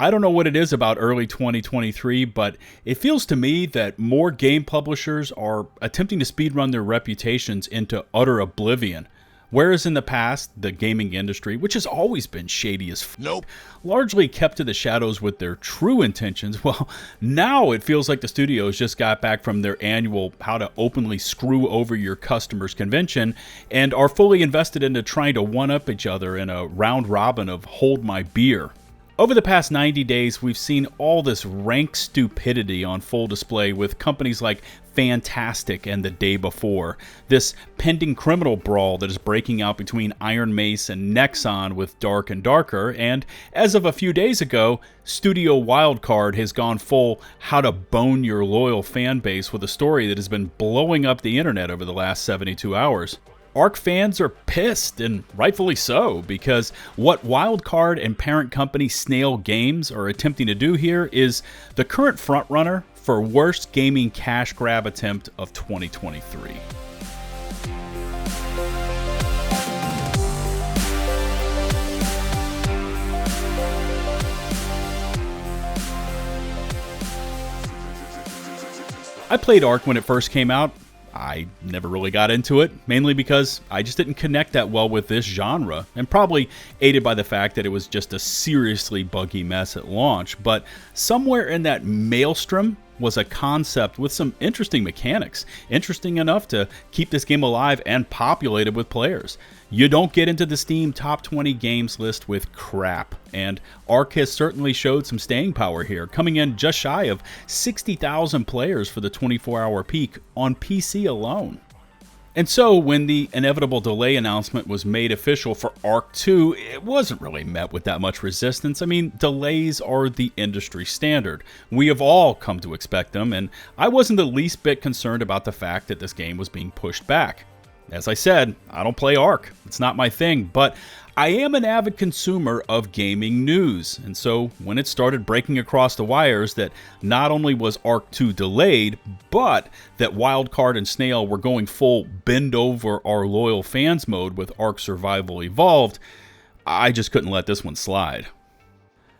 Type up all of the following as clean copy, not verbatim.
I don't know what it is about early 2023, but it feels to me that more game publishers are attempting to speedrun their reputations into utter oblivion. Whereas in the past, the gaming industry, which has always been shady as largely kept to the shadows with their true intentions, well, now it feels like the studios just got back from their annual How to Openly Screw Over Your Customers convention and are fully invested into trying to one-up each other in a round robin of Hold My Beer. Over the past 90 days, we've seen all this rank stupidity on full display with companies like Fantastic and The Day Before, this pending criminal brawl that is breaking out between Iron Mace and Nexon with Dark and Darker, and as of a few days ago, Studio Wildcard has gone full how to bone your loyal fan base with a story that has been blowing up the internet over the last 72 hours. ARK fans are pissed, and rightfully so, because what Wildcard and parent company Snail Games are attempting to do here is the current frontrunner for worst gaming cash grab attempt of 2023. I played ARK when it first came out. I never really got into it, mainly because I just didn't connect that well with this genre, and probably aided by the fact that it was just a seriously buggy mess at launch. But somewhere in that maelstrom was a concept with some interesting mechanics, interesting enough to keep this game alive and populated with players. You don't get into the Steam Top 20 Games list with crap, and ARK has certainly showed some staying power here, coming in just shy of 60,000 players for the 24-hour peak on PC alone. And so, when the inevitable delay announcement was made official for ARK 2, it wasn't really met with that much resistance. I mean, delays are the industry standard. We have all come to expect them, and I wasn't the least bit concerned about the fact that this game was being pushed back. As I said, I don't play ARK. It's not my thing, but I am an avid consumer of gaming news, and so when it started breaking across the wires that not only was ARK 2 delayed, but that Wildcard and Snail were going full bend over our loyal fans mode with ARK Survival Evolved, I just couldn't let this one slide.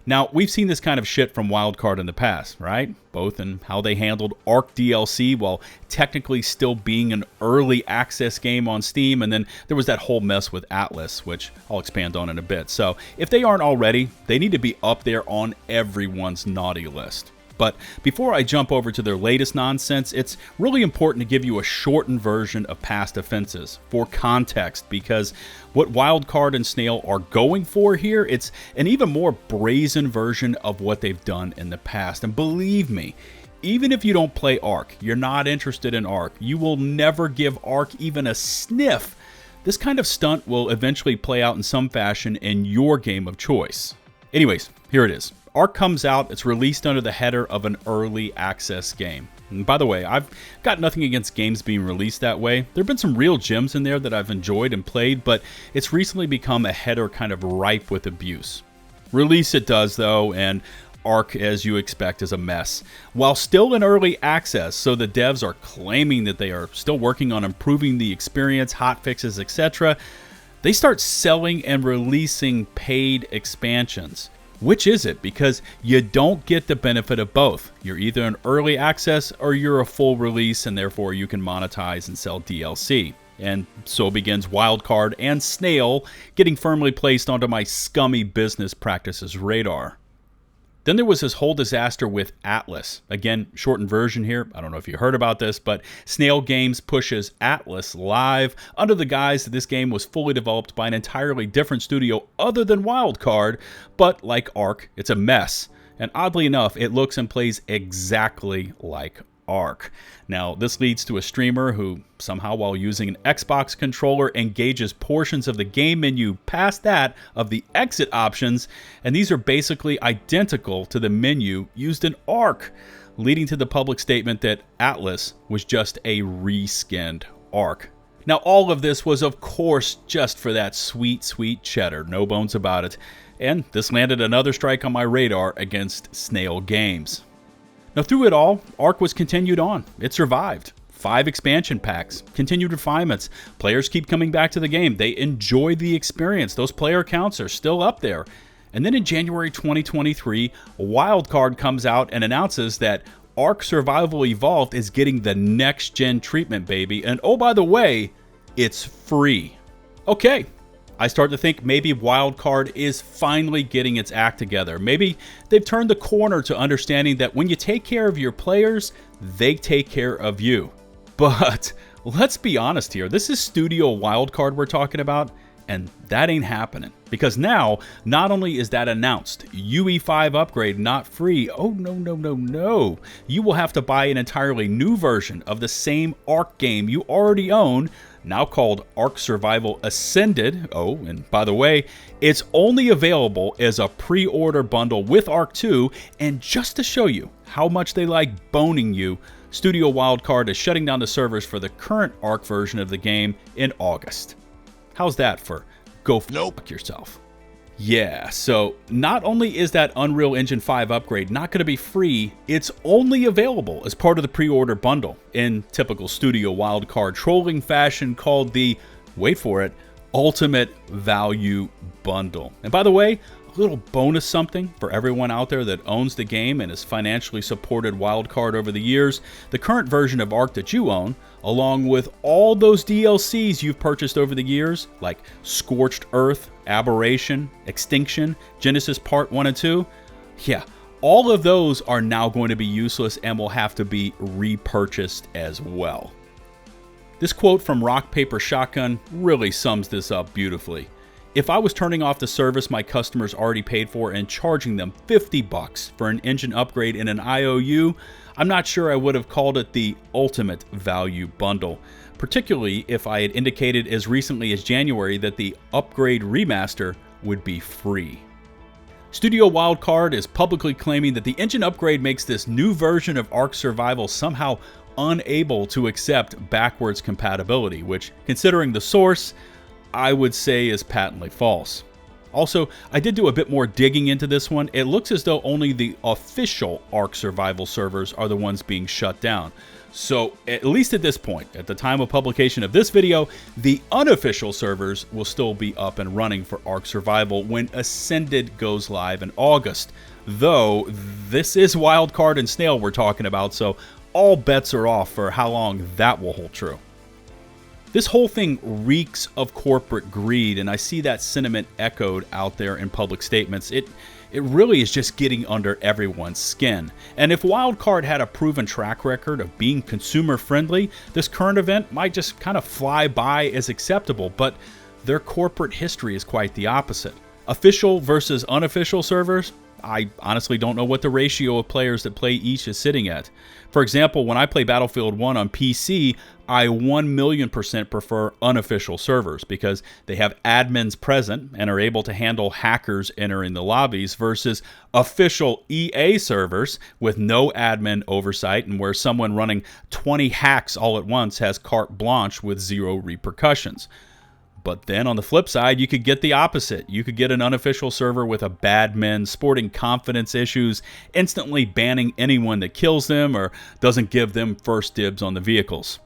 Now, we've seen this kind of shit from Wildcard in the past, right? Both in how they handled ARK DLC while technically still being an early access game on Steam, and then there was that whole mess with Atlas, which I'll expand on in a bit. So, if they aren't already, they need to be up there on everyone's naughty list. But before I jump over to their latest nonsense, it's really important to give you a shortened version of past offenses for context, because what Wildcard and Snail are going for here, it's an even more brazen version of what they've done in the past. And believe me, even if you don't play ARK, you're not interested in ARK, you will never give ARK even a sniff. This kind of stunt will eventually play out in some fashion in your game of choice. Anyways, here it is. ARK comes out, it's released under the header of an early access game. And by the way, I've got nothing against games being released that way. There have been some real gems in there that I've enjoyed and played, but it's recently become a header kind of ripe with abuse. Release it does though, and ARK, as you expect, is a mess. While still in early access, so the devs are claiming that they are still working on improving the experience, hotfixes, etc., they start selling and releasing paid expansions. Which is it? Because you don't get the benefit of both. You're either an early access or you're a full release, and therefore you can monetize and sell DLC. And so begins Wildcard and Snail getting firmly placed onto my scummy business practices radar. Then there was this whole disaster with Atlas. Again, shortened version here. I don't know if you heard about this, but Snail Games pushes Atlas live under the guise that this game was fully developed by an entirely different studio other than Wildcard, but like ARK, it's a mess. And oddly enough, it looks and plays exactly like ARK. Now, this leads to a streamer who somehow, while using an Xbox controller, engages portions of the game menu past that of the exit options, and these are basically identical to the menu used in ARK, leading to the public statement that Atlas was just a reskinned ARK. Now, all of this was, of course, just for that sweet, sweet cheddar, no bones about it, and this landed another strike on my radar against Snail Games. Now, through it all, ARK was continued on. It survived. 5 expansion packs, continued refinements. Players keep coming back to the game. They enjoy the experience. Those player counts are still up there. And then in January 2023, Wildcard comes out and announces that Ark Survival Evolved is getting the next-gen treatment, baby. And oh, by the way, it's free. Okay, I start to think maybe Wildcard is finally getting its act together. Maybe they've turned the corner to understanding that when you take care of your players, they take care of you. But let's be honest here, this is Studio Wildcard we're talking about, and that ain't happening. Because now, not only is that announced, UE5 upgrade not free, oh no. You will have to buy an entirely new version of the same Ark game you already own, now called Ark Survival Ascended. Oh, and by the way, it's only available as a pre-order bundle with Ark 2, and just to show you how much they like boning you, Studio Wildcard is shutting down the servers for the current Ark version of the game in August. How's that for go fuck yourself? Yeah, so not only is that Unreal Engine 5 upgrade not going to be free, it's only available as part of the pre-order bundle in typical Studio Wildcard trolling fashion called the, wait for it, Ultimate Value Bundle. And by the way, a little bonus something for everyone out there that owns the game and has financially supported Wildcard over the years. The current version of Ark that you own, along with all those DLCs you've purchased over the years, like Scorched Earth, Aberration, Extinction, Genesis Part 1 and 2, yeah, all of those are now going to be useless and will have to be repurchased as well. This quote from Rock Paper Shotgun really sums this up beautifully. If I was turning off the service my customers already paid for and charging them $50 for an engine upgrade in an IOU, I'm not sure I would have called it the Ultimate Value Bundle, particularly if I had indicated as recently as January that the upgrade remaster would be free. Studio Wildcard is publicly claiming that the engine upgrade makes this new version of Ark Survival somehow unable to accept backwards compatibility, which, considering the source, I would say is patently false. Also, I did do a bit more digging into this one. It looks as though only the official Ark Survival servers are the ones being shut down. So, at least at this point, at the time of publication of this video, the unofficial servers will still be up and running for Ark Survival when Ascended goes live in August. Though, this is Wildcard and Snail we're talking about, so all bets are off for how long that will hold true. This whole thing reeks of corporate greed, and I see that sentiment echoed out there in public statements. It really is just getting under everyone's skin. And if Wildcard had a proven track record of being consumer friendly, this current event might just kind of fly by as acceptable, but their corporate history is quite the opposite. Official versus unofficial servers? I honestly don't know what the ratio of players that play each is sitting at. For example, when I play Battlefield 1 on PC, I 1,000,000% prefer unofficial servers because they have admins present and are able to handle hackers entering the lobbies versus official EA servers with no admin oversight and where someone running 20 hacks all at once has carte blanche with zero repercussions. But then on the flip side, you could get the opposite. You could get an unofficial server with a bad min sporting confidence issues, instantly banning anyone that kills them or doesn't give them first dibs on the vehicles.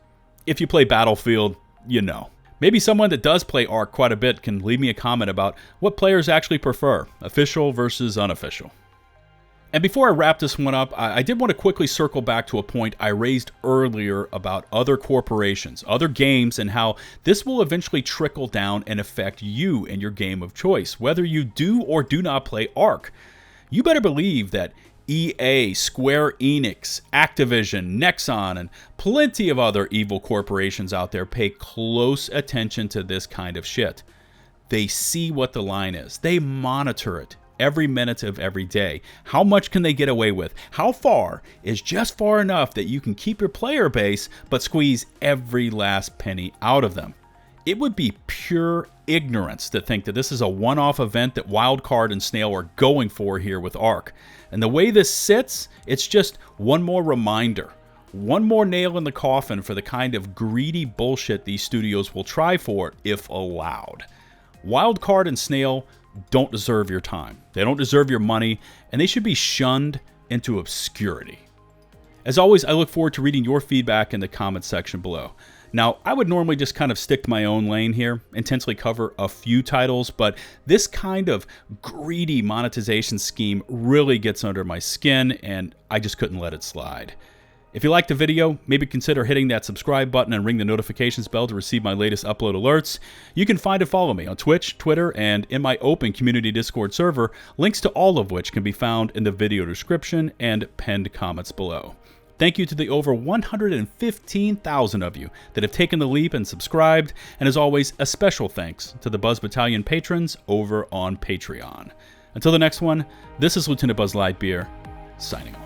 If you play Battlefield, you know. Maybe someone that does play Ark quite a bit can leave me a comment about what players actually prefer, official versus unofficial. And before I wrap this one up, I did want to quickly circle back to a point I raised earlier about other corporations, other games, and how this will eventually trickle down and affect you and your game of choice, whether you do or do not play Ark. You better believe that EA, Square Enix, Activision, Nexon, and plenty of other evil corporations out there pay close attention to this kind of shit. They see what the line is. They monitor it every minute of every day. How much can they get away with? How far is just far enough that you can keep your player base but squeeze every last penny out of them? It would be pure ignorance to think that this is a one-off event that Wildcard and Snail are going for here with Ark. And the way this sits, it's just one more reminder, one more nail in the coffin for the kind of greedy bullshit these studios will try for if allowed. Wildcard and Snail don't deserve your time. They don't deserve your money, and they should be shunned into obscurity. As always, I look forward to reading your feedback in the comments section below. Now, I would normally just kind of stick to my own lane here, intensely cover a few titles, but this kind of greedy monetization scheme really gets under my skin, and I just couldn't let it slide. If you liked the video, maybe consider hitting that subscribe button and ring the notifications bell to receive my latest upload alerts. You can find and follow me on Twitch, Twitter, and in my open community Discord server, links to all of which can be found in the video description and pinned comments below. Thank you to the over 115,000 of you that have taken the leap and subscribed, and as always, a special thanks to the Buzz Battalion patrons over on Patreon. Until the next one, this is LtBuzzLitebeer, signing off.